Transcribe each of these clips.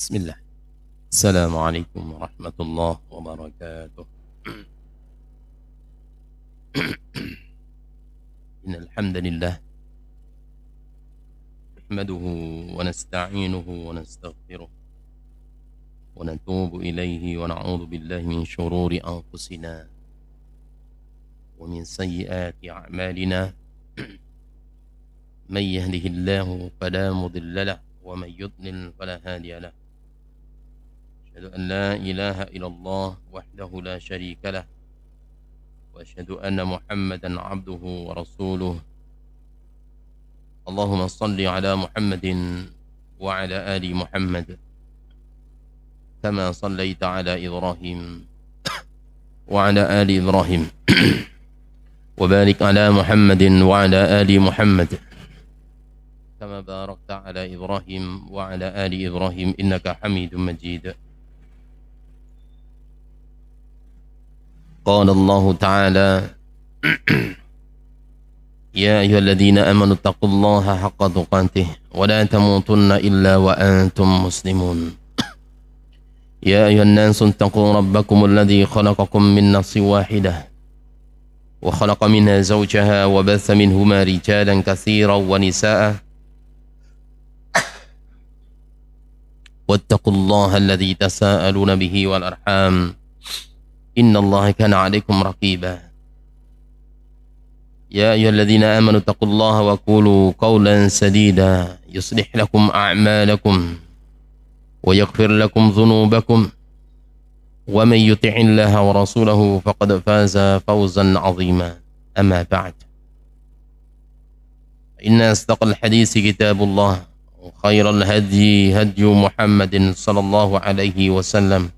بسم الله. السلام عليكم ورحمة الله وبركاته. إن الحمد لله نحمده ونستعينه ونستغفره ونتوب إليه ونعوذ بالله من شرور أنفسنا ومن سيئات أعمالنا. من يهده الله فلا مضل له ومن يضلل فلا هادي له. أشهد أن لا إله إلا الله وحده لا شريك له وأشهد أن محمدا عبده ورسوله. اللهم صل على محمد وعلى آل محمد كما صليت على إبراهيم وعلى آل إبراهيم وبارك على محمد وعلى آل محمد كما باركت على إبراهيم وعلى آل إبراهيم إنك حميد مجيد. قال الله تعالى: يا أيها الذين آمنوا اتقوا الله حق تقاته ولا تموتن إلا وأنتم مسلمون. يا أيها الناس اتقوا ربكم الذي خلقكم من نفس واحدة وخلق منها زوجها وبث منهما رجالا كثيرا ونساء واتقوا الله الذي تساءلون به والأرحام إن الله كان عليكم رقيبا. يا أيها الذين آمنوا اتقوا الله وقولوا قولا سديدا يصلح لكم أعمالكم ويغفر لكم ذنوبكم ومن يطع الله ورسوله فقد فاز فوزا عظيما. أما بعد، إن أصدق الحديث كتاب الله وخير الهدي هدي محمد صلى الله عليه وسلم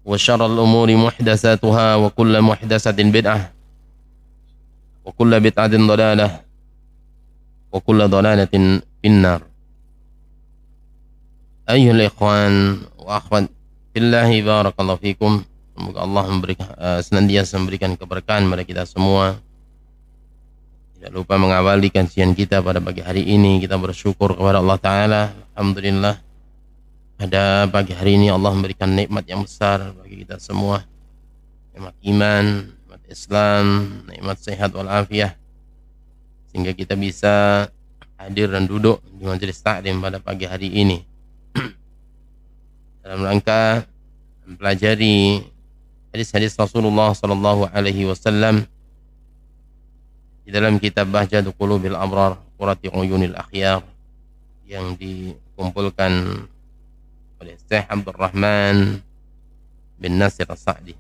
وشر الأمور محدثاتها وكل محدثة بدعة وكل بدعة ضلالة وكل ضلالة في النار. أيها الإخوان وأخوات fillahi barakallahu fikum. Semoga Allah senantiasa memberikan keberkahan kepada kita semua. Tidak lupa mengawali kajian kita pada pagi hari ini, kita bersyukur kepada Allah Ta'ala. Alhamdulillah, pada pagi hari ini Allah memberikan nikmat yang besar bagi kita semua. Nikmat iman, nikmat Islam, nikmat sehat walafiat, sehingga kita bisa hadir dan duduk di majelis taklim pada pagi hari ini dalam rangka mempelajari hadis-hadis Rasulullah sallallahu alaihi wasallam di dalam kitab Bahjatu Qulubil Abrar Qurrati Uyunil Akhyar yang dikumpulkan oleh Syekh Abdul Rahman bin Nasir As-Sa'di.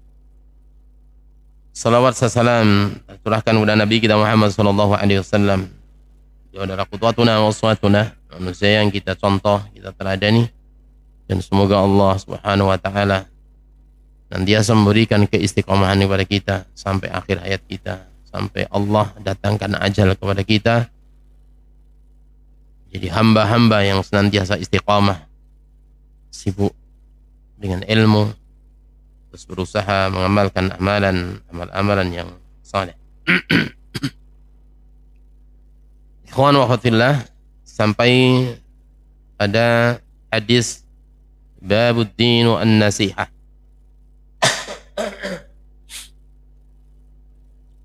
Salawat salam tercurahkan kepada Nabi kita Muhammad sallallahu alaihi wasallam. Dia adalah qudwatuna wa uswatuna, manusia yang kita contoh, kita teladani. Dan semoga Allah Subhanahu wa taala senantiasa memberikan keistiqomahan kepada kita sampai akhir hayat kita, sampai Allah datangkan ajal kepada kita. Jadi hamba-hamba yang senantiasa istiqamah, sibuk dengan ilmu, terus berusaha mengamalkan amal-amalan yang saleh. Ikhwan wa akhwatillah, sampai pada hadis Babuddin an-Nasihah.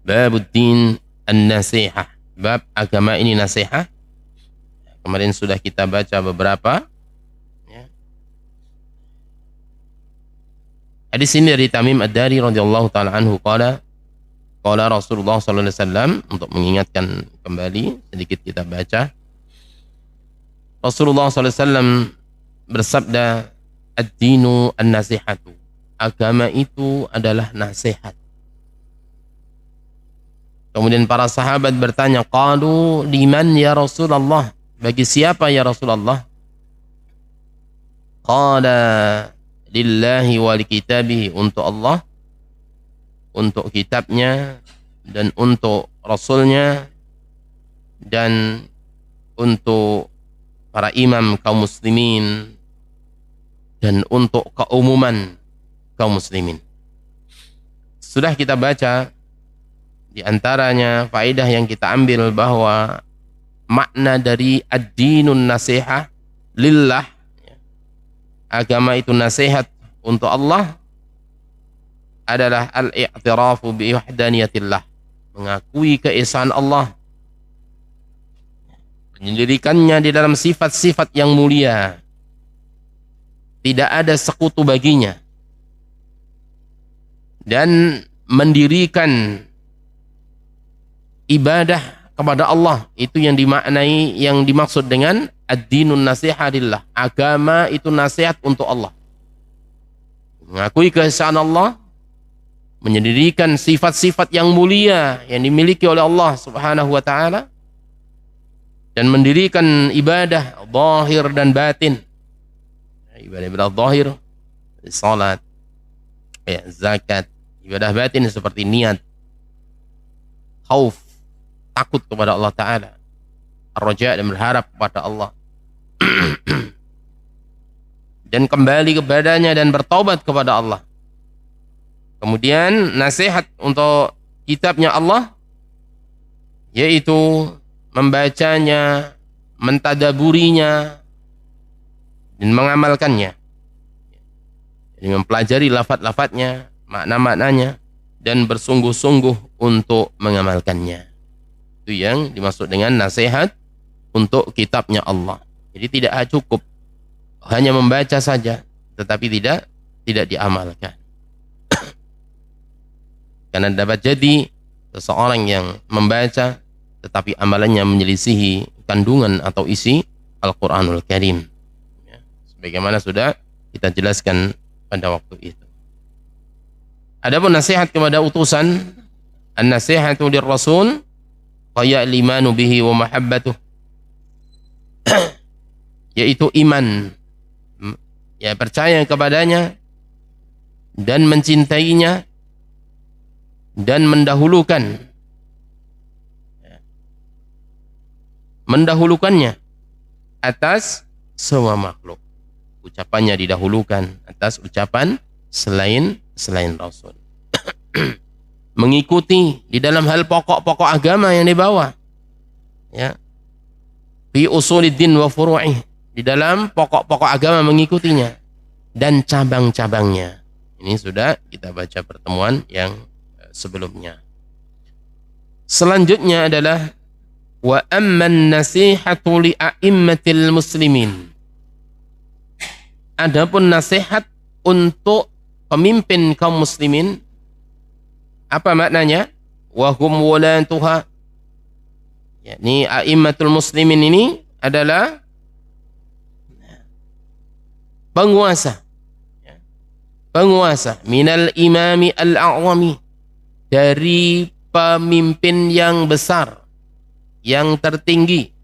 Babuddin an-Nasihah, bab agama ini nasihat. Kemarin sudah kita baca beberapa ya. Hadis ini dari Tamim Ad-Dari radhiyallahu taala anhu qala Rasulullah sallallahu alaihi wasallam. Untuk mengingatkan kembali sedikit kita baca. Rasulullah sallallahu alaihi wasallam bersabda, ad-dinu an-nasihatu, agama itu adalah nasihat. Kemudian para sahabat bertanya, qalu liman ya Rasulullah, bagi siapa ya Rasulullah? Qala lillahi wa likitabihi, untuk Allah, untuk kitabnya, dan untuk rasulnya, dan untuk para imam kaum muslimin, dan untuk keumuman kaum muslimin. Sudah kita baca di antaranya faedah yang kita ambil bahwa makna dari ad-dinun nasihah lillah, agama itu nasihat untuk Allah adalah al-i'tirafu bi wahdaniyatillah, mengakui keesaan Allah, menyendirikannya di dalam sifat-sifat yang mulia, tidak ada sekutu baginya, dan mendirikan ibadah kepada Allah. Itu yang dimaknai, yang dimaksud dengan ad-dinun nasihatillah, agama itu nasihat untuk Allah, mengakui keesaan Allah, menyendirikan sifat-sifat yang mulia yang dimiliki oleh Allah Subhanahu wa taala, dan mendirikan ibadah zahir dan batin. Ibadah zahir salat, zakat. Ibadah batin seperti niat, khauf, takut kepada Allah taala, ar-raja, dan berharap kepada Allah, dan kembali kepadanya dan bertaubat kepada Allah. Kemudian nasihat untuk kitabnya Allah, yaitu membacanya, mentadaburinya, dan mengamalkannya. Jadi mempelajari lafaz-lafaznya, makna-maknanya, dan bersungguh-sungguh untuk mengamalkannya. Itu yang dimaksud dengan nasihat untuk kitabnya Allah. Jadi tidak cukup hanya membaca saja, tetapi tidak diamalkan. Karena dapat jadi seseorang yang membaca tetapi amalannya menyelisihi kandungan atau isi Al-Quranul Karim, ya, sebagaimana sudah kita jelaskan pada waktu itu. Adapun nasihat kepada utusan, an-nasihatu lirrasul qaya al-imanu bihi wa mahabbatuh, yaitu iman, ya, percaya kepadanya dan mencintainya dan mendahulukannya atas semua makhluk. Ucapannya didahulukan atas ucapan selain Rasul. Mengikuti di dalam hal pokok-pokok agama yang dibawa, ya, fi usuliddin wa furu'ih, di dalam pokok-pokok agama mengikutinya, dan cabang-cabangnya. Ini sudah kita baca pertemuan yang sebelumnya. Selanjutnya adalah wa amman nasihatu li a'immatil muslimin. Adapun nasihat untuk pemimpin kaum muslimin, apa maknanya? Wa hum walatuha, yakni a'immatul muslimin ini adalah penguasa, penguasa minal imami al-a'wami, dari pemimpin yang besar, yang tertinggi,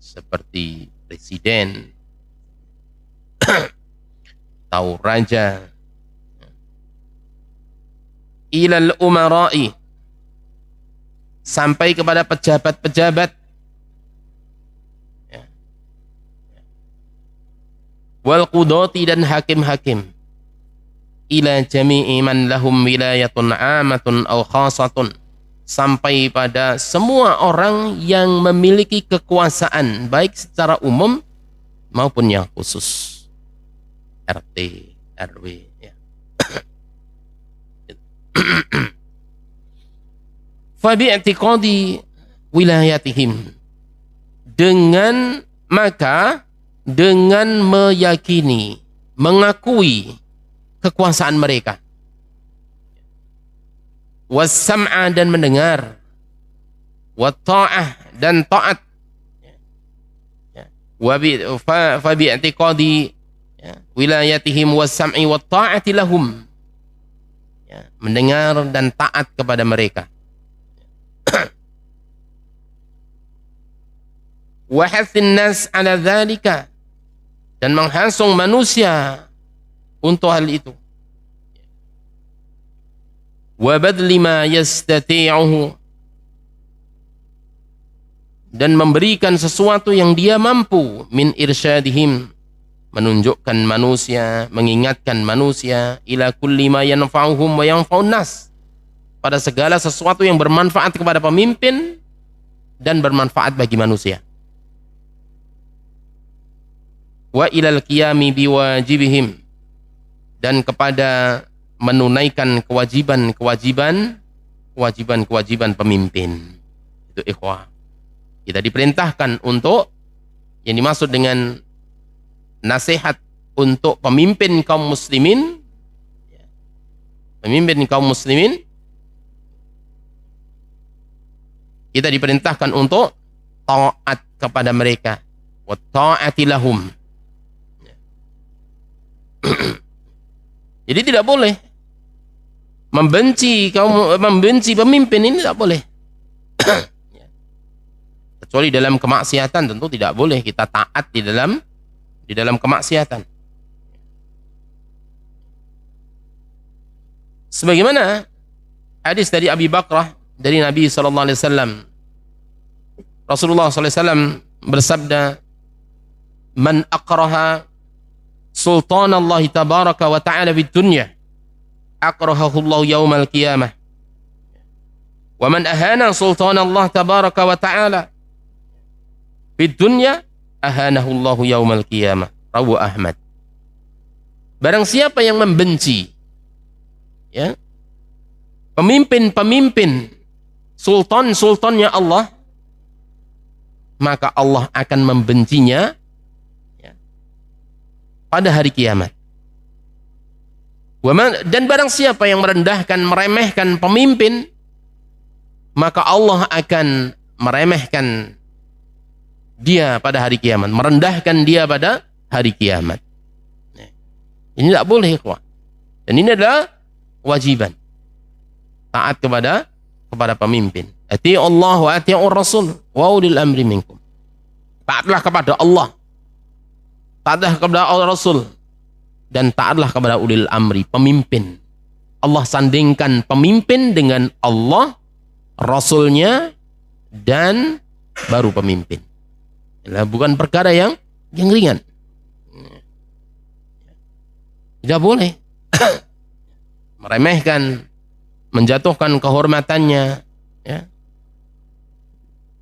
seperti presiden atau raja, ilal umara'i, sampai kepada pejabat-pejabat, wal qudati, dan hakim-hakim, ila jami'i man lahum wilayatun amatun aw khasatun, sampai pada semua orang yang memiliki kekuasaan baik secara umum maupun yang khusus, RT, RW, ya. Fa bi'tiqadi wilayatihim, dengan meyakini, mengakui kekuasaan mereka, was-sam'a, dan mendengar, wat-ta'ah, dan taat, fa bi'tiqadi wilayatihim was-sam'i wat-ta'ati lahum, mendengar dan taat kepada mereka, wa hathin nas ala dzalika, dan menghasung manusia untuk hal itu, wa badli ma yastati'uhu, dan memberikan sesuatu yang dia mampu, min irsyadihim, menunjukkan manusia, mengingatkan manusia, ila kulli ma yanfa'uhum wa yanfa'un nas, pada segala sesuatu yang bermanfaat kepada pemimpin dan bermanfaat bagi manusia. wa ilal qiyami biwajibihim, dan kepada menunaikan kewajiban pemimpin. Itu ikhwah. Kita diperintahkan untuk, yang dimaksud dengan nasihat untuk pemimpin kaum muslimin, kita diperintahkan untuk taat kepada mereka, wa ta'ati lahum. Jadi tidak boleh membenci pemimpin, ini tidak boleh. Kecuali dalam kemaksiatan, tentu tidak boleh kita taat di dalam kemaksiatan. Sebagaimana hadis dari Abi Bakrah dari Nabi sallallahu alaihi wasallam. Rasulullah sallallahu alaihi wasallam bersabda, "Man aqraha sultan Allah tabaraka wa ta'ala fid dunya, aqrahahu Allah yaumal qiyamah. Wa man ahana sultan Allah tabaraka wa ta'ala fid dunya, ahanahu Allah yaumal qiyamah." Rawahu Ahmad. Barang siapa yang membenci, ya, pemimpin sultannya Allah, maka Allah akan membencinya, ya, pada hari kiamat. Dan barang siapa yang meremehkan pemimpin, maka Allah akan meremehkan dia pada hari kiamat, merendahkan dia pada hari kiamat. Ini tidak boleh, ikhwah. Dan ini adalah kewajiban taat kepada pemimpin. Ati'u Allah wa ati'u Rasul wa ulil amri minkum. Taatlah kepada Allah, taatlah kepada Rasul, dan taatlah kepada ulil amri, pemimpin. Allah sandingkan pemimpin dengan Allah, Rasulnya, dan baru pemimpin. Inilah bukan perkara yang ringan. Tidak boleh meremehkan, menjatuhkan kehormatannya, ya,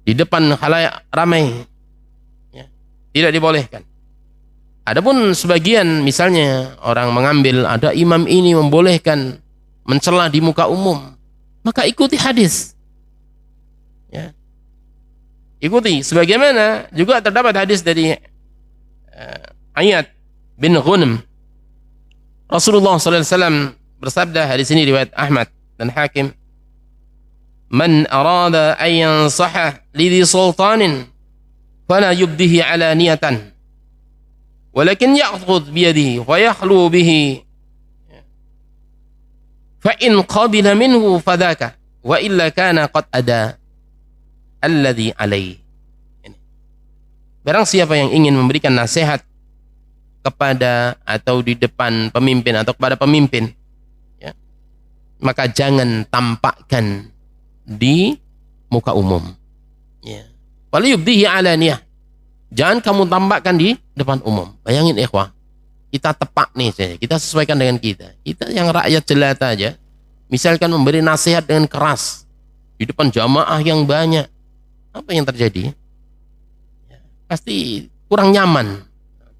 di depan khalayak ramai, ya, tidak dibolehkan. Adapun sebagian, misalnya orang mengambil ada imam ini membolehkan mencela di muka umum, maka ikuti hadis, ya, ikuti. Sebagaimana juga terdapat hadis dari Iyad bin Ghunim. Rasulullah SAW bersabda, hadis ini riwayat Ahmad dan Hakim, "Man arada an yansaha lidhi sultanin fala yubdihi alaniyatan, walakin ya'khudh biyadihi wa yakhlu bihi, fa in qabila minhu fadhaka, wa illa kana qad ada alladhi alayhi." Barang siapa yang ingin memberikan nasihat kepada atau di depan pemimpin atau kepada pemimpin, ya, maka jangan tampakkan di muka umum, ya. Wala yubdihi alaniyah, jangan kamu tampakkan di depan umum. Bayangin, ikhwah, kita tepak nih saja, kita sesuaikan dengan kita yang rakyat jelata aja, misalkan memberi nasihat dengan keras di depan jamaah yang banyak, apa yang terjadi? Ya, pasti kurang nyaman,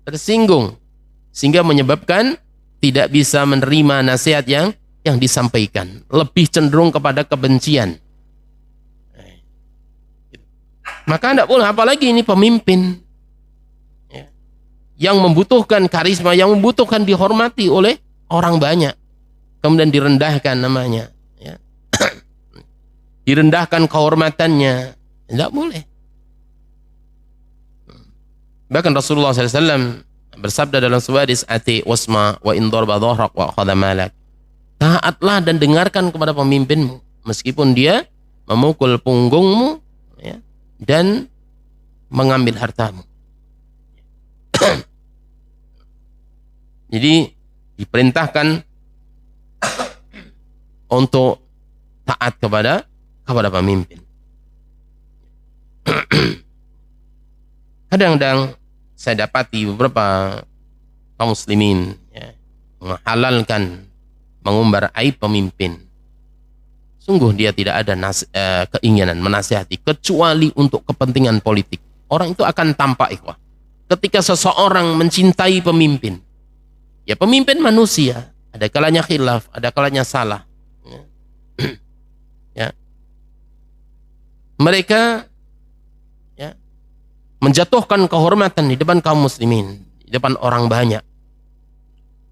tersinggung, sehingga menyebabkan tidak bisa menerima nasihat yang disampaikan, lebih cenderung kepada kebencian. Maka tidak boleh, apalagi ini pemimpin, ya, yang membutuhkan karisma, yang membutuhkan dihormati oleh orang banyak, kemudian direndahkan namanya, ya. Direndahkan kehormatannya, tidak boleh. Bahkan Rasulullah SAW bersabda dalam sebuah hadis, "Ati wasma wa in darba dhahrak wa akhadha malak." Taatlah dan dengarkan kepada pemimpinmu, meskipun dia memukul punggungmu, ya, dan mengambil hartamu. Jadi diperintahkan untuk taat kepada pemimpin. Kadang-kadang saya dapati beberapa kaum muslimin, ya, menghalalkan mengumbar aib pemimpin. Sungguh dia tidak ada keinginan menasihati kecuali untuk kepentingan politik. Orang itu akan tampak, ikhwah, ketika seseorang mencintai pemimpin. Ya, pemimpin manusia, ada kalanya khilaf, ada kalanya salah. Ya. Mereka ya, menjatuhkan kehormatan di depan kaum muslimin, di depan orang banyak,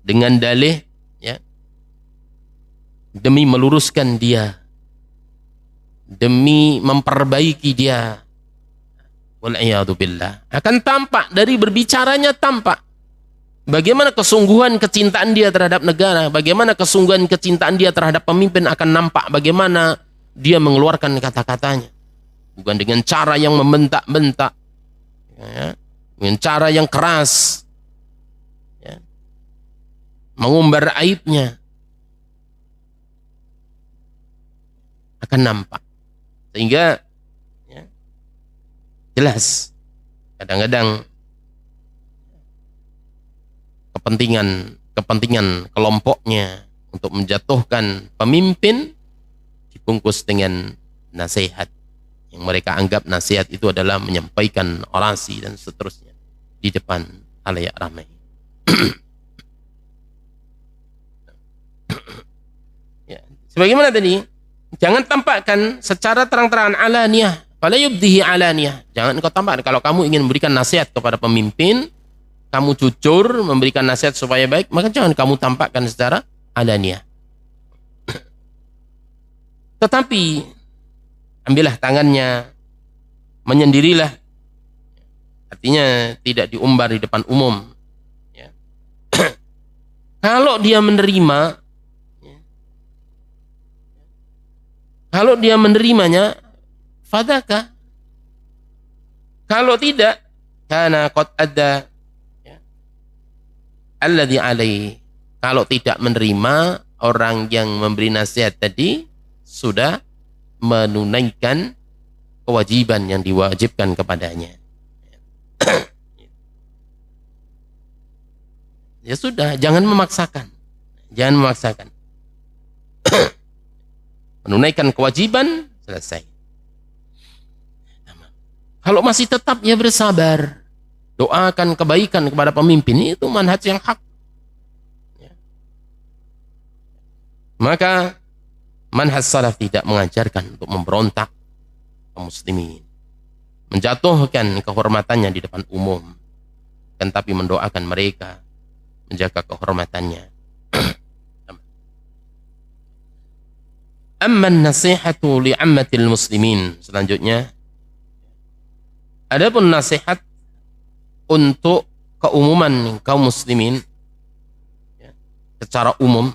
dengan dalih ya, demi meluruskan dia, demi memperbaiki dia. Wal'iyadzubillah. Akan tampak dari berbicaranya, tampak bagaimana kesungguhan kecintaan dia terhadap negara, bagaimana kesungguhan kecintaan dia terhadap pemimpin akan nampak bagaimana dia mengeluarkan kata-katanya. Bukan dengan cara yang membentak-bentak, ya, dengan cara yang keras, ya, mengumbar aibnya, akan nampak. Sehingga ya, jelas kadang-kadang kepentingan kelompoknya untuk menjatuhkan pemimpin dibungkus dengan nasihat yang mereka anggap nasihat itu adalah menyampaikan orasi dan seterusnya di depan halayak ramai. Ya, sebagaimana tadi, jangan tampakkan secara terang-terangan alaniyah, fala yubdihi alaniyah. Jangan kau tampakkan kalau kamu ingin memberikan nasihat kepada pemimpin, kamu jujur memberikan nasihat supaya baik, maka jangan kamu tampakkan secara alaniyah. Tetapi ambillah tangannya, menyendirilah. Artinya tidak diumbar di depan umum. Ya. Kalau dia menerima, ya, kalau dia menerimanya, fadaka. Kalau tidak, karena qad ada alladzi alaihi. Kalau tidak menerima, orang yang memberi nasihat tadi sudah menunaikan kewajiban yang diwajibkan kepadanya. Ya sudah, jangan memaksakan. Jangan memaksakan. Menunaikan kewajiban, selesai. Kalau masih tetap, ya bersabar. Doakan kebaikan kepada pemimpin, itu manhaj yang hak. Ya. Maka manhaj salaf tidak mengajarkan untuk memberontak kaum muslimin, menjatuhkan kehormatannya di depan umum, kan tapi mendoakan mereka, menjaga kehormatannya. Amman nasihatu li'ammatil muslimin. Selanjutnya, adapun nasihat untuk keumuman kaum muslimin ya, secara umum,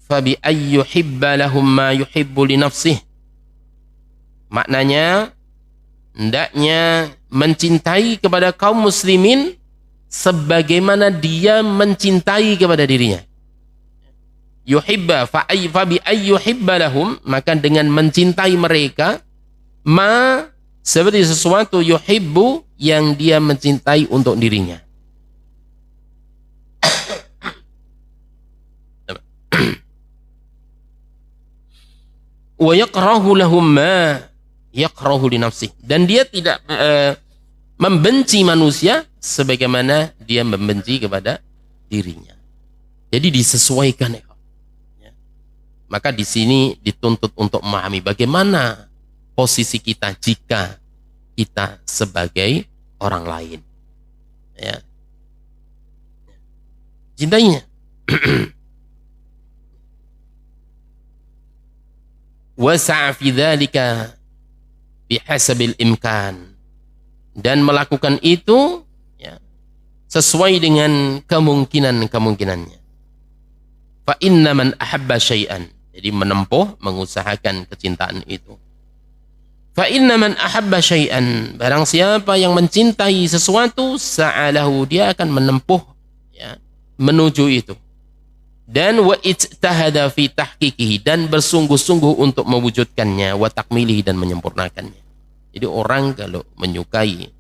fabi ayyuhibba lahum ma yuhibbu li nafsih. Maknanya hendaknya mencintai kepada kaum muslimin sebagaimana dia mencintai kepada dirinya. Yuhibba fabi ayyuhibba lahum, maka dengan mencintai mereka, ma seperti sesuatu yuhibbu yang dia mencintai untuk dirinya. Wa yakrahu lahum ma yakrahu li nafsih. Dan dia tidak membenci manusia sebagaimana dia membenci kepada dirinya. Jadi disesuaikan ya. Maka di sini dituntut untuk memahami bagaimana posisi kita jika kita sebagai orang lain. Ya. Cintainya. Wasa'a fi dzalika bihasabil imkan. Dan melakukan itu ya, sesuai dengan kemungkinan-kemungkinannya. Fa inna man ahabba syai'an. Jadi menempuh, mengusahakan kecintaan itu. Fa inna man ahabba syai'an, barang siapa yang mencintai sesuatu, sa'alahu, dia akan menempuh ya, menuju itu. Dan wa ijtahada fi tahqiqihi, dan bersungguh-sungguh untuk mewujudkannya, wa takmilihi, dan menyempurnakannya. Jadi orang kalau menyukai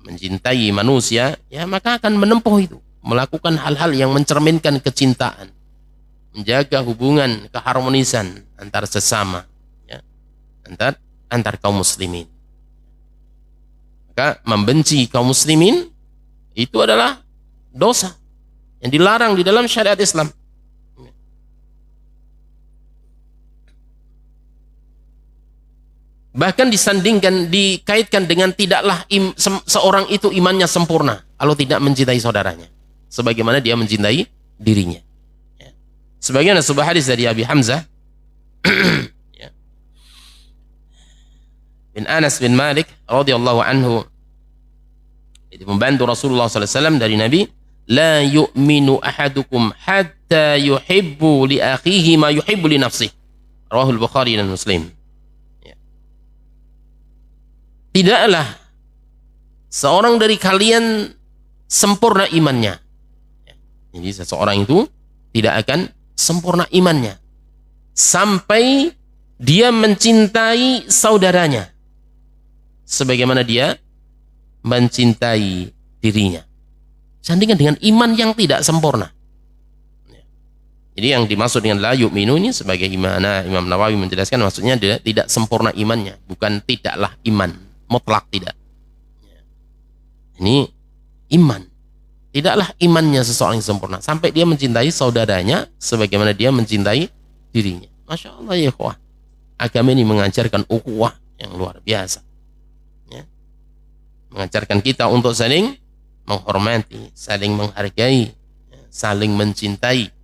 mencintai manusia, ya maka akan menempuh itu, melakukan hal-hal yang mencerminkan kecintaan, menjaga hubungan keharmonisan antar sesama, ya, antar kaum muslimin. Maka Maka membenci kaum muslimin itu adalah dosa yang dilarang di dalam syariat Islam. Bahkan disandingkan, dikaitkan dengan tidaklah seorang itu imannya sempurna kalau tidak mencintai saudaranya sebagaimana dia mencintai dirinya. Sebagaimana sebuah hadis dari Abi Hamzah bin Anas bin Malik radhiyallahu anhu, itu membantu Rasulullah SAW dari Nabi, la yu'minu ahadukum hatta yuhibbu li akhihi ma yuhibbu li nafsihi. Rawahul Bukhari dan Muslim. Tidaklah seorang dari kalian sempurna imannya. Jadi seseorang itu tidak akan sempurna imannya sampai dia mencintai saudaranya sebagaimana dia mencintai dirinya. Sandingkan dengan iman yang tidak sempurna. Jadi yang dimaksud dengan la yu'minu ini sebagai Imam Nawawi menjelaskan, maksudnya tidak sempurna imannya, bukan tidaklah iman mutlak, tidak. Ini iman. Tidaklah imannya seseorang yang sempurna sampai dia mencintai saudaranya sebagaimana dia mencintai dirinya. Masya Allah ya ikhwah. Agama ini mengajarkan ukhuwah yang luar biasa. Ya. Mengajarkan kita untuk saling menghormati, saling menghargai, saling mencintai.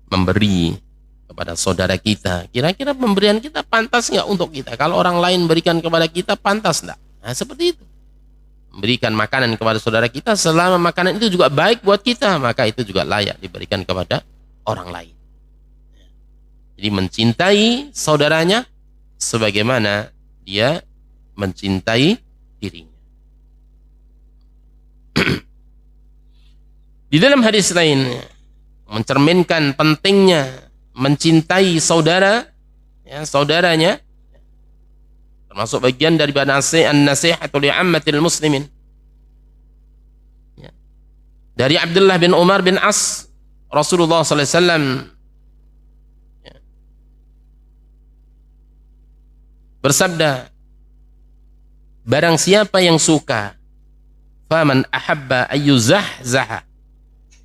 Memberi kepada saudara kita, kira-kira pemberian kita pantas nggak untuk kita? Kalau orang lain berikan kepada kita, pantas nggak? Nah, seperti itu. Memberikan makanan kepada saudara kita, selama makanan itu juga baik buat kita, maka itu juga layak diberikan kepada orang lain. Jadi mencintai saudaranya sebagaimana dia mencintai dirinya. Di dalam hadis lain mencerminkan pentingnya mencintai saudara, ya, saudaranya, termasuk bagian dari an-nasihatu li'ammatil muslimin. Ya. Dari Abdullah bin Umar bin As, Rasulullah SAW ya, bersabda, barang siapa yang suka, faman ahabba ayyuzahzaha,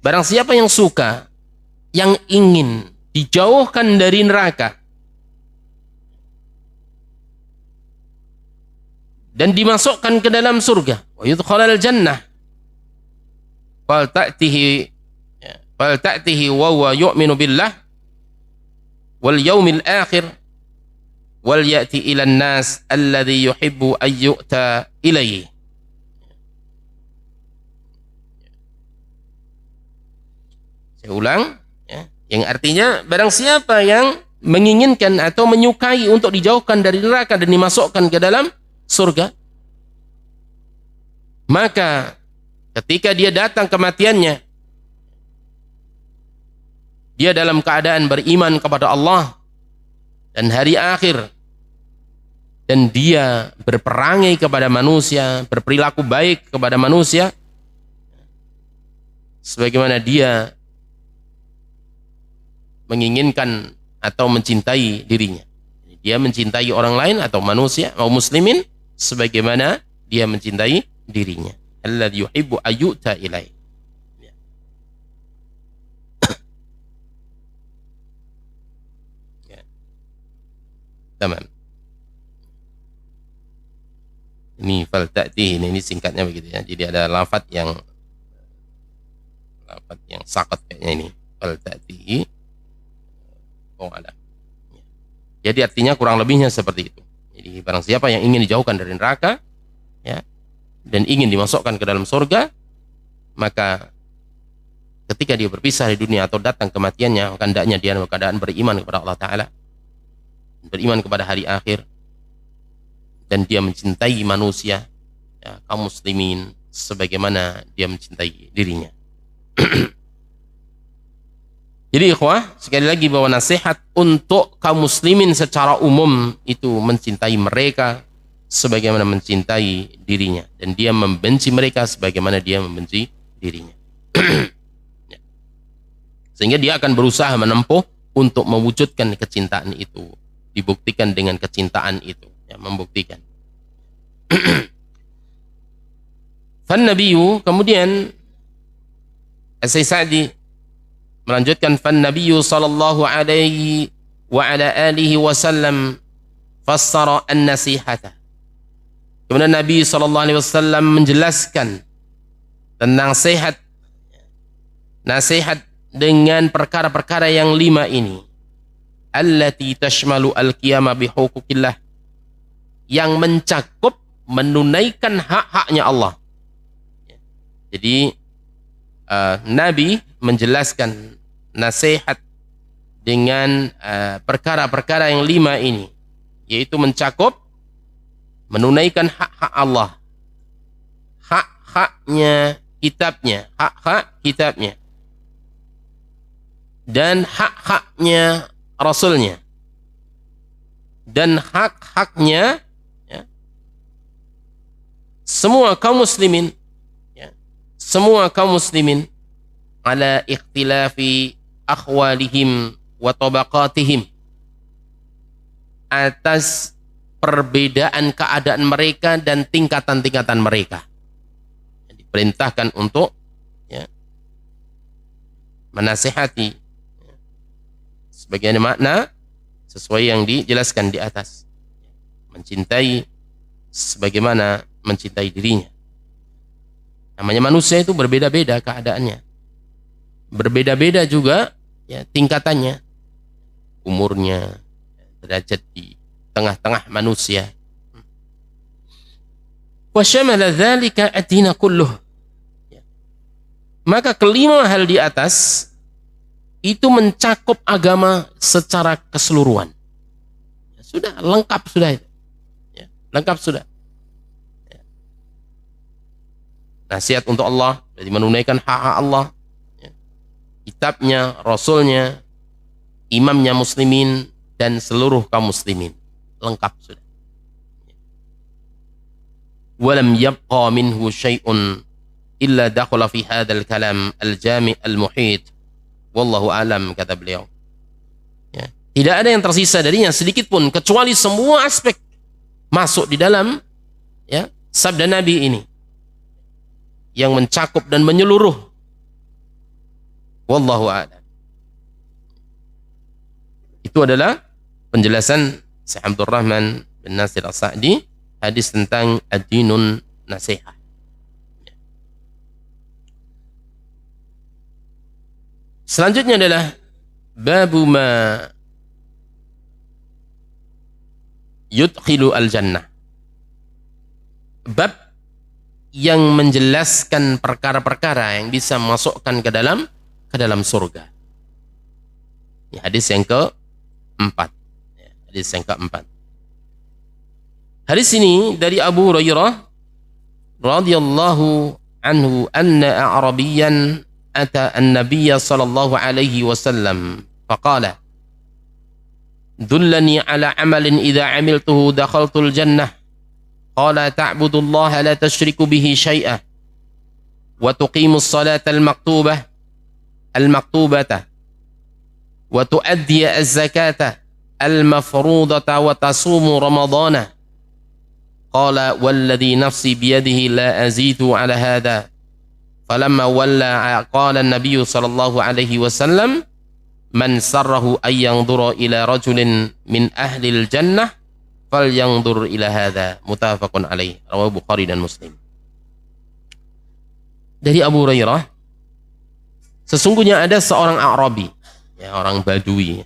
barang siapa yang suka, yang ingin dijauhkan dari neraka dan dimasukkan ke dalam surga, wa yudkhalal jannah, fal ta'tihi wa huwa yu'minu billah wal yawmil akhir wal ya'ti ilan nas alladhi yuhibbu an yu'ta ilayhi. Saya ulang, ya. Yang artinya barang siapa yang menginginkan atau menyukai untuk dijauhkan dari neraka dan dimasukkan ke dalam surga, maka ketika dia datang kematiannya, dia dalam keadaan beriman kepada Allah dan hari akhir, dan dia berperangai kepada manusia, berperilaku baik kepada manusia sebagaimana dia menginginkan atau mencintai dirinya. Dia mencintai orang lain atau manusia, atau muslimin sebagaimana dia mencintai dirinya. Alladzi yuhibbu ayyuta ilai. Ya. Tamam. Ini fal ta'ti, ini singkatnya begitu ya. Jadi ada lafaz yang sakat kayaknya ini. Fal ta'ti. Oh ada. Jadi artinya kurang lebihnya seperti itu. Jadi barang siapa yang ingin dijauhkan dari neraka, ya, dan ingin dimasukkan ke dalam surga, maka ketika dia berpisah di dunia atau datang kematiannya, hendaknya dia dalam keadaan beriman kepada Allah Ta'ala, beriman kepada hari akhir, dan dia mencintai manusia, ya, kaum muslimin sebagaimana dia mencintai dirinya. Jadi ikhwah, sekali lagi bahwa nasihat untuk kaum muslimin secara umum itu mencintai mereka sebagaimana mencintai dirinya, dan dia membenci mereka sebagaimana dia membenci dirinya. Sehingga dia akan berusaha menempuh untuk mewujudkan kecintaan itu, dibuktikan dengan kecintaan itu. ya, membuktikan. Fan nabiyyu, kemudian Syekh Sa'di melanjutkan, fan nabiyyu sallallahu alaihi wa ala alihi wasallam fassara an-nasihata. Kemudian Nabi sallallahu alaihi wasallam menjelaskan tentang nasihat dengan perkara-perkara yang 5 ini. Allati tashmalu al-qiyama bihuquqillah, yang mencakup menunaikan hak-haknya Allah. Jadi Nabi menjelaskan nasihat dengan perkara-perkara yang 5 ini, yaitu mencakup menunaikan hak-hak Allah, hak-haknya kitabnya, hak-hak kitabnya, dan hak-haknya Rasulnya, dan hak-haknya semua kaum muslimin, semua kaum muslimin, ala ikhtilafi akhwalihim wa tabaqatihim, atas perbedaan keadaan mereka dan tingkatan-tingkatan mereka. Diperintahkan untuk menasihati sebagian makna sesuai yang dijelaskan di atas, mencintai sebagaimana mencintai dirinya. Namanya manusia itu berbeda-beda keadaannya, berbeda-beda juga tingkatannya, umurnya, derajat di tengah-tengah manusia. Wa syamala dzalika ad-din kulluh. Maka kelima hal di atas itu mencakup agama secara keseluruhan. Sudah lengkap sudah itu. Lengkap sudah. Nasihat untuk Allah, jadi menunaikan hak-hak Allah, kitabnya, rasulnya, imamnya muslimin, dan seluruh kaum muslimin. Lengkap sudah. Walam yabqa minhu syai'un illa dakhala fi hadzal kalam al-jami' al-muhit. Wallahu alam, kata beliau. Tidak ada yang tersisa darinya sedikit pun, kecuali semua aspek masuk di dalam sabda Nabi ini, yang mencakup dan menyeluruh. Wallahu a'lam. Itu adalah penjelasan Syekh Abdul Rahman bin Nasir As-Sa'di, hadis tentang ad-dinun nasihah. Selanjutnya adalah babu ma yudkhilu al-jannah. Bab yang menjelaskan perkara-perkara yang bisa masukkan ke dalam surga. Ini hadis yang keempat. Hadis yang keempat. Hadis ini dari Abu Hurairah radhiyallahu anhu, anna a'rabiyyan ata an-nabiy sallallahu alaihi wasallam faqala dullani ala amalin idza amiltuhu dakhaltul jannah. Qala ta'budu Allah la tusyriku bihi syai'an wa tuqimus salata al-maktubata wa tuaddi az-zakata al-mafrudata wa tasumu ramadana. Qala walladhi nafsi biyadihi la azidu ala hadha. Falamma walla qala an-nabiy sallallahu alaihi wasallam man sarrahu ay yanzura ila rajulin min ahli al-jannah falyanzur ila hadha. Muttafaqun alaih, rawahu Bukhari dan Muslim. Dari Abu Hurairah, sesungguhnya ada seorang A'rabi, orang Badui,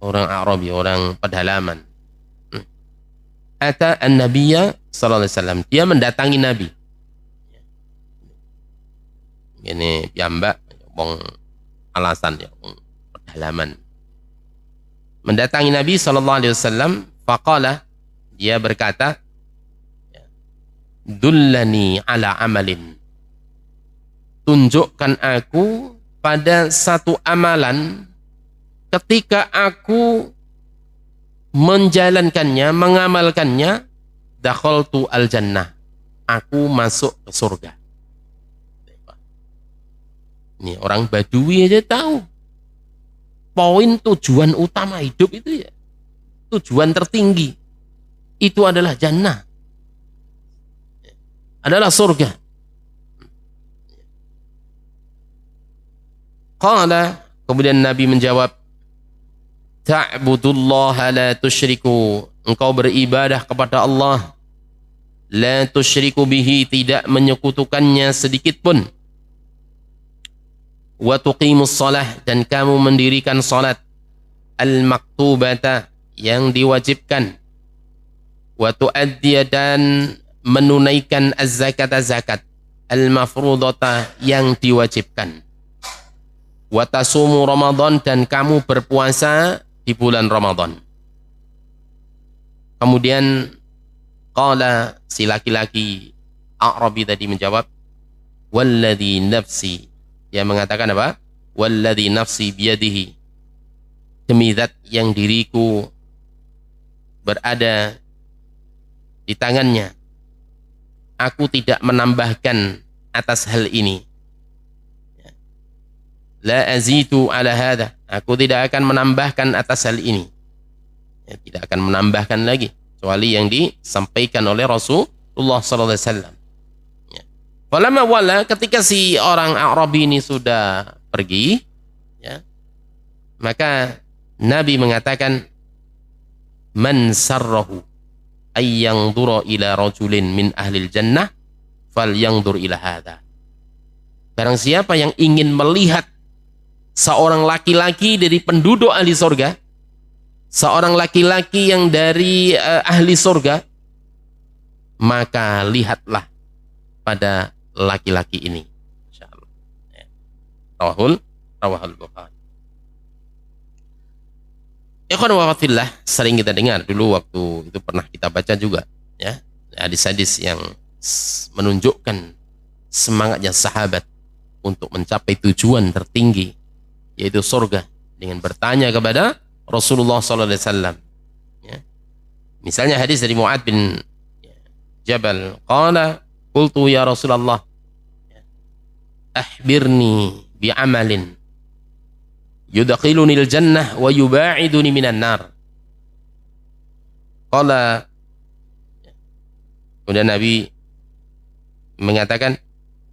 orang A'rabi, orang pedalaman. Ata an-nabiyya sallallahu alaihi wasallam, dia mendatangi Nabi. Ini piyambak wong alasan pedalaman. Mendatangi Nabi sallallahu alaihi wasallam, faqala, dia berkata, dullani ala amalin, tunjukkan aku pada satu amalan, ketika aku menjalankannya, mengamalkannya, dakhaltu al-jannah, aku masuk ke surga. Ini orang Badui aja tahu poin tujuan utama hidup itu, tujuan tertinggi itu adalah jannah, adalah surga. Qala, kemudian Nabi menjawab, ta'budullaha la tusyriku, engkau beribadah kepada Allah, la tusyriku bihi, tidak menyekutukannya sedikit pun, wa tuqimus salah, dan kamu mendirikan salat, al-maktubata, yang diwajibkan, wa tuaddiya, dan menunaikan az-zakata, zakat, al-mafrudata, yang diwajibkan, wa tasumu Ramadan, dan kamu berpuasa di bulan Ramadan. Kemudian qala, si laki-laki A'rabi tadi menjawab, walladhi nafsi, dia mengatakan apa? Walladhi nafsi biyadihi, demi zat yang diriku berada di tangannya, aku tidak menambahkan atas hal ini. La azitu ala hadha, aku tidak akan menambahkan atas hal ini. Tidak akan menambahkan lagi kecuali yang disampaikan oleh Rasulullah sallallahu alaihi wasallam. Falamma wala, ketika si orang A'rabi ini sudah pergi, maka Nabi mengatakan, man sarrahu ay yanzura ila rajulin min ahlil jannah falyanzur ila hadha. Barang siapa yang ingin melihat seorang laki-laki dari penduduk ahli surga, seorang laki-laki yang dari ahli surga, maka lihatlah pada laki-laki ini. Insyaallah. Rawahul Bukhari. Ikhwan wa fillah, sering kita dengar dulu waktu itu, pernah kita baca juga, ya, hadis-hadis yang menunjukkan semangatnya sahabat untuk mencapai tujuan tertinggi, yaitu surga, dengan bertanya kepada Rasulullah SAW. Ya. Misalnya hadis dari Mu'ad bin Jabal, qala qultu ya Rasulullah, akhbirni bi'amalin yudkhilunil jannah wa yuba'iduni minan nar. Qala, kemudian Nabi mengatakan,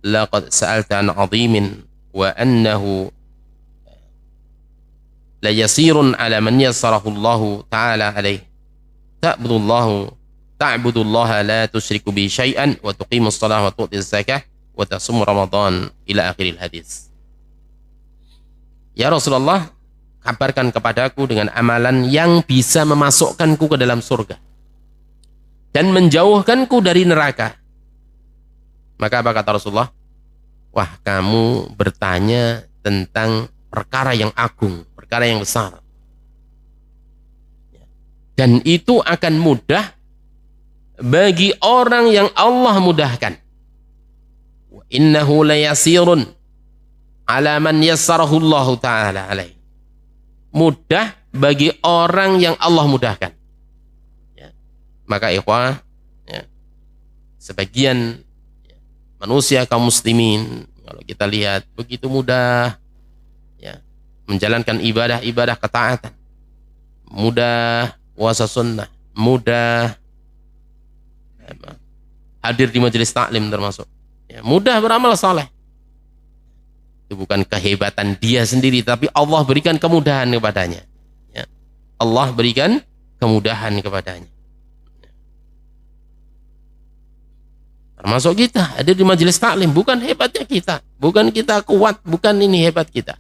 laqad sa'alta an 'azimin wa annahu la yasirun ala man yassarahu Allah ta'ala alaih. Ta'budullaha la tusyriku bi syai'an wa tuqimus shalah wa tu'tiz zakah wa tasum Ramadan ila akhiril hadis. Ya Rasulullah, kabarkan kepadaku dengan amalan yang bisa memasukkanku ke dalam surga dan menjauhkanku dari neraka. Maka apa kata Rasulullah? Wah, kamu bertanya tentang perkara yang agung, perkara yang besar. Dan itu akan mudah bagi orang yang Allah mudahkan. Wa innahu layasirun ala man yassarahu Allah ta'ala alaih. Mudah bagi orang yang Allah mudahkan. Ya. Maka ikhwah, ya, sebagian manusia kaum muslimin, kalau kita lihat begitu mudah, ya, menjalankan ibadah-ibadah ketaatan, mudah puasa sunnah, mudah hadir di majelis taklim termasuk, ya, mudah beramal saleh. Itu bukan kehebatan dia sendiri, tapi Allah berikan kemudahan kepadanya. Ya. Allah berikan kemudahan kepadanya. Termasuk kita hadir di majelis taklim, bukan hebatnya kita, bukan kita kuat, bukan ini hebat kita,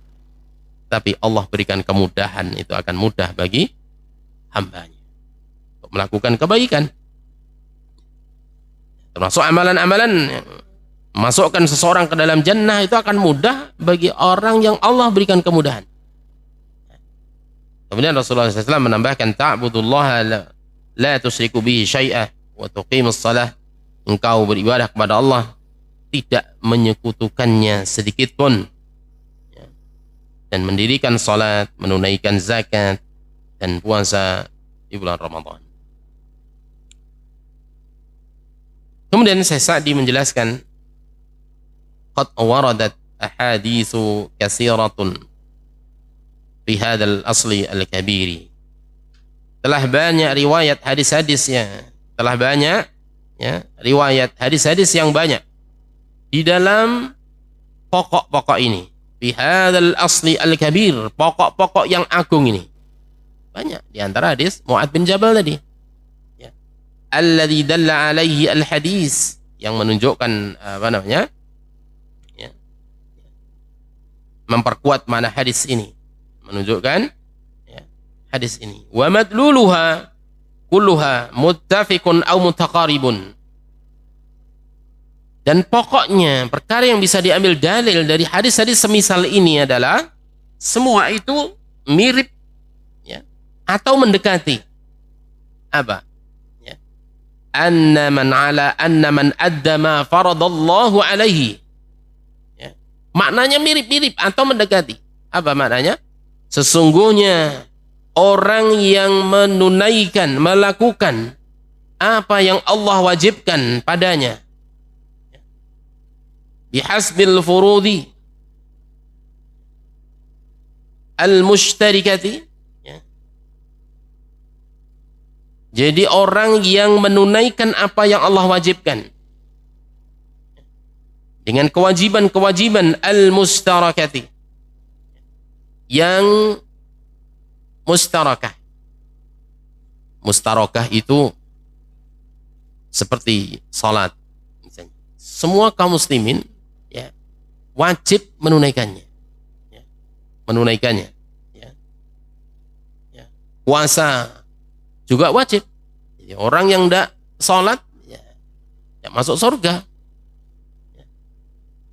tapi Allah berikan kemudahan, itu akan mudah bagi hambanya untuk melakukan kebaikan. Termasuk amalan-amalan masukkan seseorang ke dalam jannah, itu akan mudah bagi orang yang Allah berikan kemudahan. Kemudian Rasulullah SAW menambahkan, ta'budullaha la tusyriku bihi syai'a wa tuqimus salah, engkau beribadah kepada Allah tidak menyekutukannya sedikit pun, dan mendirikan salat, menunaikan zakat, dan puasa di bulan Ramadan. Kemudian Syekh Sa'di menjelaskan, qad waradat ahaditsu katsiratun fi hadzal asli al-kabiri. Telah banyak riwayat hadis-hadis Telah banyak ya riwayat hadis-hadis yang banyak di dalam pokok-pokok ini. Fi hadzal asli al-kabir, pokok-pokok yang agung ini. Banyak di antara hadis Mu'adz bin Jabal tadi. Ya. Alladzi dalla alaihi al-hadis, yang menunjukkan apa namanya? Ya. Memperkuat mana hadis ini. Menunjukkan ya, hadis ini. Wa madluluha kulluha muttafiqun aw mutaqaribun. Dan pokoknya perkara yang bisa diambil dalil dari hadis-hadis semisal ini adalah semua itu mirip ya, atau mendekati. Apa? Ya. Anna man adda ma faradallahu alaihi. Ya. Maknanya mirip-mirip atau mendekati. Apa maknanya? Sesungguhnya orang yang menunaikan, melakukan apa yang Allah wajibkan padanya, bihasbil furudi al-mushtarikati, ya. Jadi orang yang menunaikan apa yang Allah wajibkan dengan kewajiban-kewajiban al-mustarakati, yang mustarakah. Mustarakah itu seperti salat misalnya. Semua kaum muslimin ya wajib menunaikannya. Ya. Menunaikannya. Ya. Ya. Puasa juga wajib. Jadi orang yang tidak salat ya masuk surga. Ya.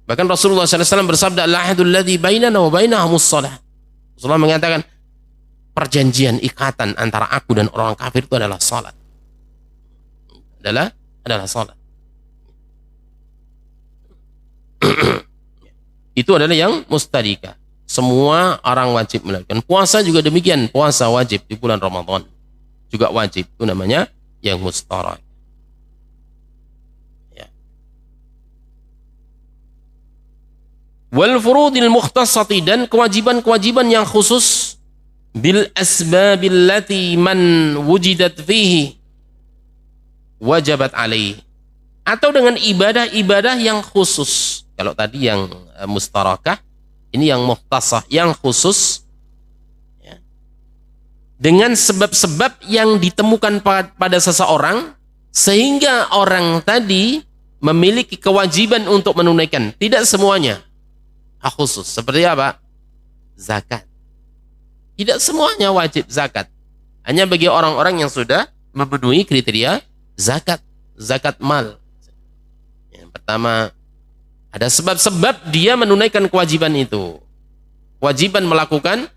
Bahkan Rasulullah SAW bersabda, "Al-ahadul ladzi bainana wa bainahumus shalah." Rasulullah mengatakan, perjanjian ikatan antara aku dan orang kafir itu adalah salat. Adalah salat. Itu adalah yang mustarika. Semua orang wajib melakukan. Puasa juga demikian. Puasa wajib di bulan Ramadan juga wajib. Itu namanya yang mustarak. Ya. Wal furudil mukhtasati, dan kewajiban-kewajiban yang khusus, bil asbabil lati man wujidat fihi wajabat alaih, atau dengan ibadah-ibadah yang khusus. Kalau tadi yang mustarakah, ini yang mukhtasah, yang khusus ya, dengan sebab-sebab yang ditemukan pada seseorang sehingga orang tadi memiliki kewajiban untuk menunaikan. Tidak semuanya khusus. Seperti apa? Zakat. Tidak semuanya wajib zakat. Hanya bagi orang-orang yang sudah memenuhi kriteria zakat. Zakat mal. Yang pertama, ada sebab-sebab dia menunaikan kewajiban itu. Kewajiban melakukan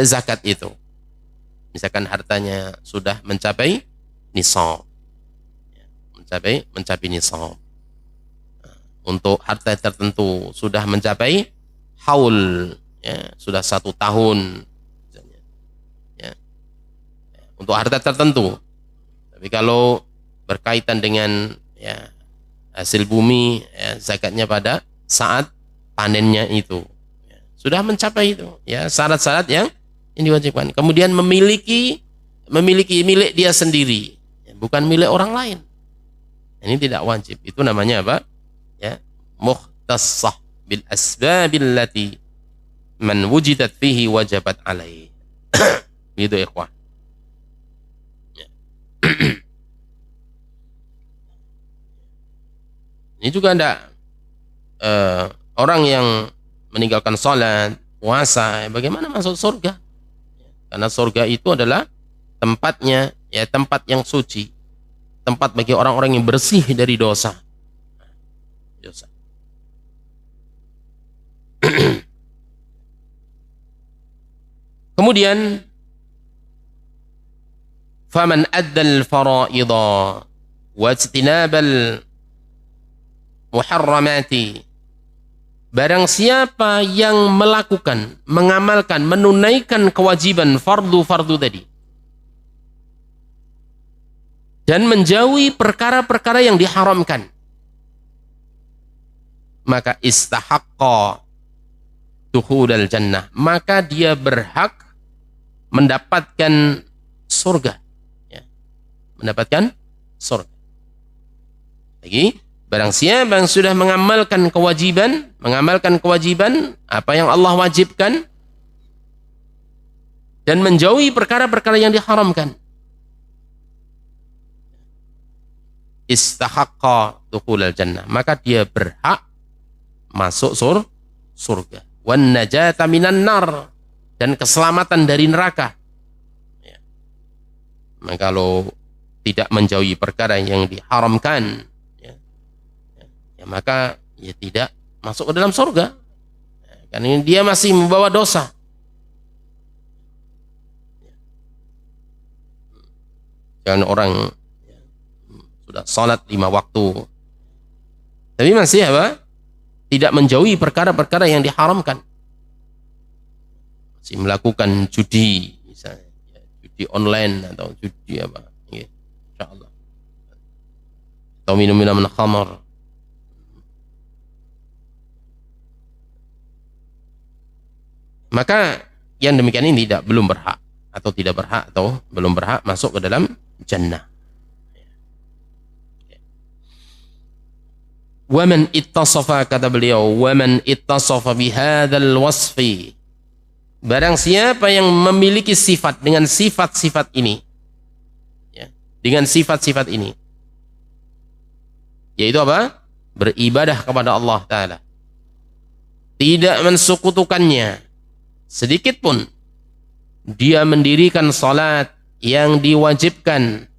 zakat itu. Misalkan hartanya sudah mencapai nisab. Mencapai nisab. Untuk harta tertentu sudah mencapai haul. Ya, sudah 1 tahun. Untuk harta tertentu. Tapi kalau berkaitan dengan ya, hasil bumi, ya, zakatnya pada saat panennya itu. Ya, sudah mencapai itu. Ya, syarat-syarat yang diwajibkan. Kemudian memiliki milik dia sendiri. Ya, bukan milik orang lain. Ini tidak wajib. Itu namanya apa? Ya, mukhtassah bil asbabil lati man wujidat fihi wajabat alaih. Gitu ikhwah. Ini juga ada orang yang meninggalkan sholat, puasa, bagaimana masuk surga? Karena surga itu adalah tempatnya, ya tempat yang suci, tempat bagi orang-orang yang bersih dari dosa. Kemudian faman addal faraidha wa ijtinabal muharramati, barang siapa yang melakukan, mengamalkan, menunaikan kewajiban fardu-fardu tadi dan menjauhi perkara-perkara yang diharamkan, maka istahaqqa dukhulal jannah, maka dia berhak mendapatkan surga. Mendapatkan surga. Lagi, barang siapa yang sudah mengamalkan kewajiban apa yang Allah wajibkan dan menjauhi perkara-perkara yang diharamkan, istahaqqa dukhulal jannah, maka dia berhak masuk surga. Wan najata minan nar, dan keselamatan dari neraka. Ya. Maka kalau tidak menjauhi perkara yang diharamkan, ya maka ya tidak masuk ke dalam surga. Ya, karena dia masih membawa dosa. Jangan orang sudah salat 5 waktu, tapi masih apa? Tidak menjauhi perkara-perkara yang diharamkan. Masih melakukan judi, misalnya judi online atau judi apa, ya, insyaallah. Atau minum-minuman khamar. Maka yang demikian ini belum berhak atau belum berhak masuk ke dalam jannah. Waman ittasafa, kata beliau, waman ittasafa bihadzal wasfi, barang siapa yang memiliki sifat dengan sifat-sifat ini, ya, dengan sifat-sifat ini, yaitu apa? Beribadah kepada Allah Ta'ala, tidak mensekutukannya sedikit pun, dia mendirikan salat yang diwajibkan,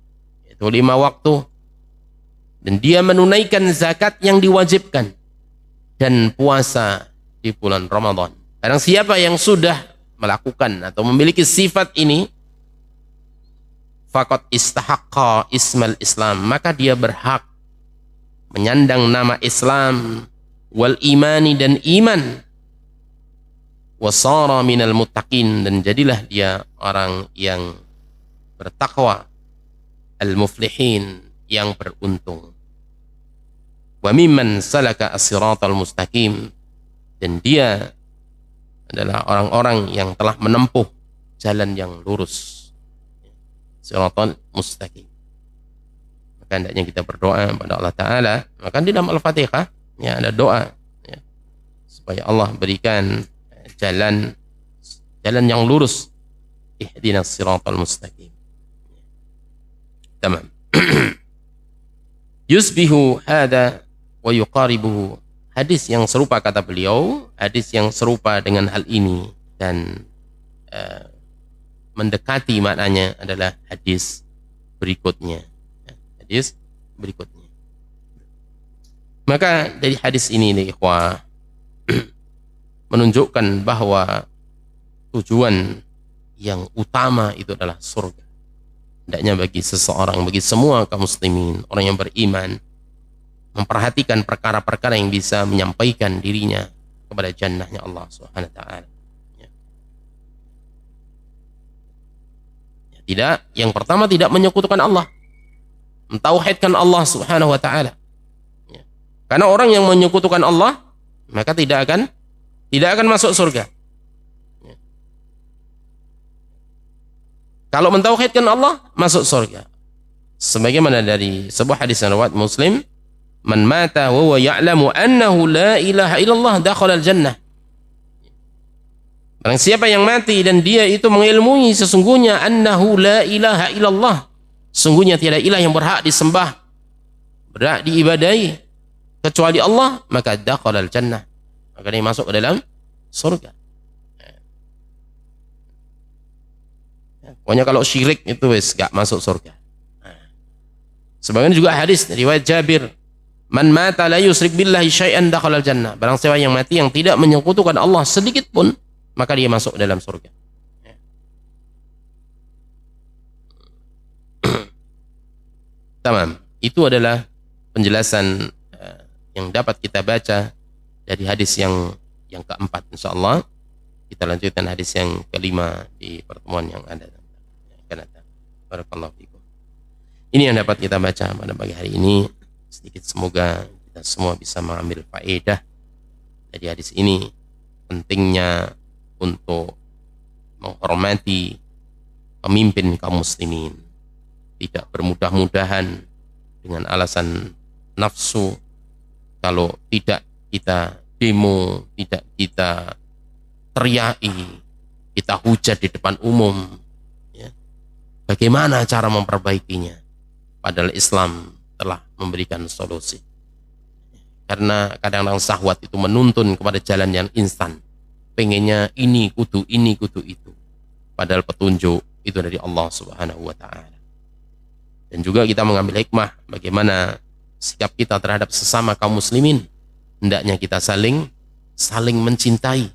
yaitu 5 waktu, dan dia menunaikan zakat yang diwajibkan, dan puasa di bulan Ramadan. Barang siapa yang sudah melakukan atau memiliki sifat ini, faqad istahaqqa ismal Islam, maka dia berhak menyandang nama Islam, wal imani, dan iman, wasara minal muttaqin, dan jadilah dia orang yang bertakwa, al muflihin, yang beruntung. Wa mimman salaka as-siratal mustaqim, dan dia adalah orang-orang yang telah menempuh jalan yang lurus, siratal mustaqim. Maka hendaknya kita berdoa kepada Allah Ta'ala. Maka di dalam Al-Fatihah ya ada doa, ya, supaya Allah berikan jalan yang lurus, ihdinas siratal mustaqim. Tamam. Yusbihu hada wa yuqaribuhu, hadis yang serupa, kata beliau, hadis yang serupa dengan hal ini dan mendekati maknanya adalah hadis berikutnya. Hadis berikutnya. Maka dari hadis ini nih ikhwah, menunjukkan bahwa tujuan yang utama itu adalah surga. Hendaknya bagi seseorang, bagi semua kaum muslimin, orang yang beriman, memperhatikan perkara-perkara yang bisa menyampaikan dirinya kepada jannahnya Allah Subhanahu wa taala. Tidak, yang pertama tidak menyekutukan Allah, mentauhidkan Allah Subhanahu wa taala. Karena orang yang menyekutukan Allah, maka tidak akan masuk surga. Kalau mentauhidkan Allah, masuk surga. Sebagaimana dari sebuah hadis riwayat Muslim, man mata wa huwa ya'lamu annahu la ilaha illallah dakhala al-jannah. Barang siapa yang mati dan dia itu mengilmui sesungguhnya annahu la ilaha illallah, sungguhnya tiada ilah yang berhak disembah, berhak diibadahi kecuali Allah, maka dakhala al-jannah, maka dia masuk ke dalam surga. Pokoknya kalau syirik itu wis gak masuk surga. Sebagaimana juga hadis riwayat Jabir, man mata la yusrik billahi syai'an dakhala al-jannah. Barang siapa yang mati yang tidak menyekutukan Allah sedikit pun, maka dia masuk dalam surga. Tamam. Itu adalah penjelasan yang dapat kita baca dari hadis yang keempat. Insyaallah kita lanjutkan hadis yang kelima di pertemuan yang akan datang. Barakallahu fikum. Ini yang dapat kita baca pada pagi hari ini. Sedikit semoga kita semua bisa mengambil faedah dari hadis ini. Pentingnya untuk menghormati pemimpin kaum muslimin, tidak bermudah-mudahan dengan alasan nafsu, kalau tidak kita demo, tidak kita teriaki, kita hujat di depan umum, ya. Bagaimana cara memperbaikinya? Padahal Islam telah memberikan solusi. Karena kadang-kadang syahwat itu menuntun kepada jalan yang instan. Pengennya ini kudu itu. Padahal petunjuk itu dari Allah Subhanahu wa taala. Dan juga kita mengambil hikmah bagaimana sikap kita terhadap sesama kaum muslimin. Hendaknya kita saling mencintai.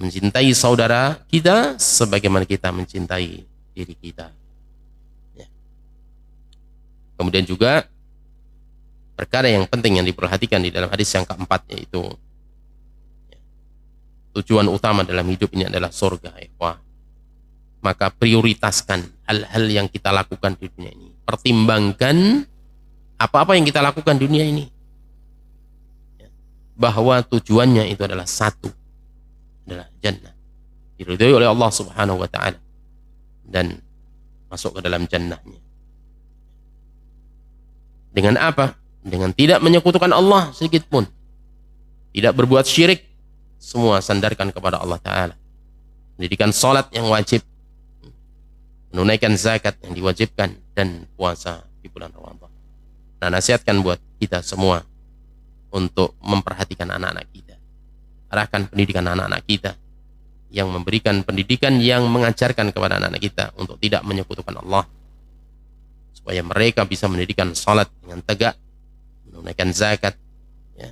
Mencintai saudara kita sebagaimana kita mencintai diri kita. Ya. Kemudian juga perkara yang penting yang diperhatikan di dalam hadis yang keempat, yaitu tujuan utama dalam hidup ini adalah surga. Maka prioritaskan hal-hal yang kita lakukan di dunia ini. Pertimbangkan apa-apa yang kita lakukan di dunia ini, bahwa tujuannya itu adalah satu, adalah jannah, diridhoi oleh Allah Subhanahu wa taala dan masuk ke dalam jannahnya. Dengan apa? Dengan tidak menyekutukan Allah sedikit pun, tidak berbuat syirik, semua sandarkan kepada Allah taala. Mendirikan salat yang wajib, menunaikan zakat yang diwajibkan, dan puasa di bulan Ramadan. Nah, nasihatkan buat kita semua untuk memperhatikan anak-anak kita. Arahkan pendidikan anak-anak kita, yang memberikan pendidikan yang mengajarkan kepada anak-anak kita untuk tidak menyekutukan Allah, supaya mereka bisa mendirikan salat dengan tegak, menunaikan zakat, ya,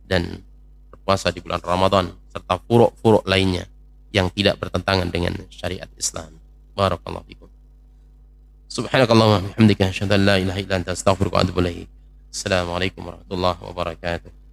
dan berpuasa di bulan Ramadan, serta furuk-furuk lainnya yang tidak bertentangan dengan syariat Islam. Barakallahu fikum. Subhanakallahumma wa bihamdika asyhadu an la ilaha illa anta astaghfiruka wa atubu ilaik. Assalamualaikum warahmatullahi wabarakatuh.